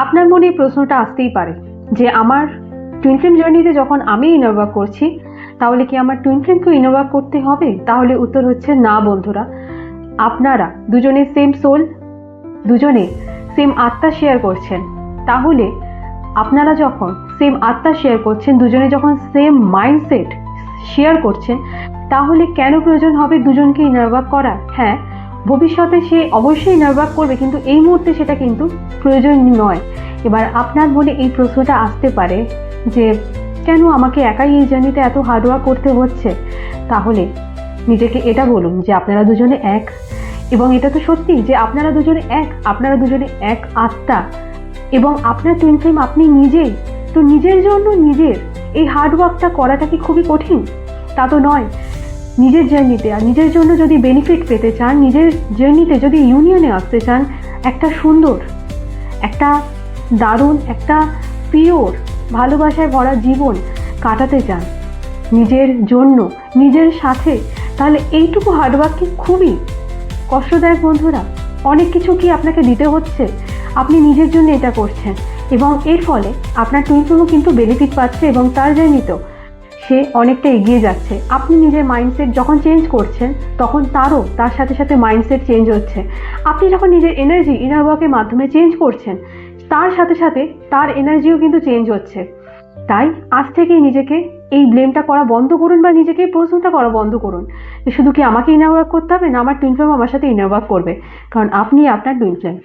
আপনার মনে এই প্রশ্নটা আসতেই পারে যে আমার টুইন ফ্লেম জার্নিতে যখন আমি ইনার ওয়ার্ক করছি, তাহলে কি আমার টুইন ফ্লেমকেও ইনার ওয়ার্ক করতে হবে? তাহলে উত্তর হচ্ছে না বন্ধুরা। আপনারা দুজনে সেম সোল, দুজনে সেম আত্মা শেয়ার করছেন। তাহলে আপনারা যখন সেম আত্মা শেয়ার করছেন, দুজনে যখন সেম মাইন্ডসেট শেয়ার করছেন, তাহলে কেন প্রয়োজন হবে দুজনকে ইনার ওয়ার্ক করার? হ্যাঁ, ভবিষ্যতে সে অবশ্যই ইনার ওয়ার্ক করবে, কিন্তু এই মুহূর্তে সেটা কিন্তু প্রয়োজন নয়। এবার আপনার মনে এই প্রশ্নটা আসতে পারে যে কেন আমাকে একাই এই জার্নিতে এত হার্ডওয়ার্ক করতে হচ্ছে? তাহলে নিজেকে এটা বলুন যে আপনারা দুজনে এক, এবং এটা তো সত্যি যে আপনারা দুজনে এক, আপনারা দুজনে এক আত্মা। এবং আপনার টুইন ফ্লেম আপনি নিজেই তো। নিজের জন্য নিজের এই হার্ডওয়ার্কটা করাটা কি খুবই কঠিন? তা তো নয়। নিজের জার্নিতে আর নিজের জন্য যদি বেনিফিট পেতে চান, নিজের জার্নিতে যদি ইউনিয়নে আসতে চান, একটা সুন্দর, একটা দারুণ, একটা পিওর ভালোবাসায় ভরা জীবন কাটাতে চান নিজের জন্য, নিজের সাথে, তাহলে এইটুকু হার্ডওয়ার্ক কি খুবই কষ্টদায়ক বন্ধুরা? অনেক কিছু কি আপনাকে দিতে হচ্ছে? আপনি নিজের জন্য এটা করছেন, এবং এর ফলে আপনার টুইন ফ্লেমও কিন্তু বেনিফিট পাচ্ছে, এবং তার জার্নিতেও সে অনেকটা এগিয়ে যাচ্ছে। আপনি নিজের মাইন্ডসেট যখন চেঞ্জ করছেন, তখন তারও তার সাথে সাথে মাইন্ডসেট চেঞ্জ হচ্ছে। আপনি যখন নিজের এনার্জি ইনার ওয়ার্কের মাধ্যমে চেঞ্জ করছেন, তার সাথে সাথে তার এনার্জিও কিন্তু চেঞ্জ হচ্ছে। তাই আজ থেকেই নিজেকে এই ব্লেমটা করা বন্ধ করুন, বা নিজেকে এই প্রশ্নটা করা বন্ধ করুন যে শুধু কি আমাকে ইনার ওয়ার্ক করতে হবে, না আমার টুইন ফ্লেম আমার সাথে ইনার ওয়ার্ক করবে? কারণ আপনি আপনার টুইন ফ্লেম।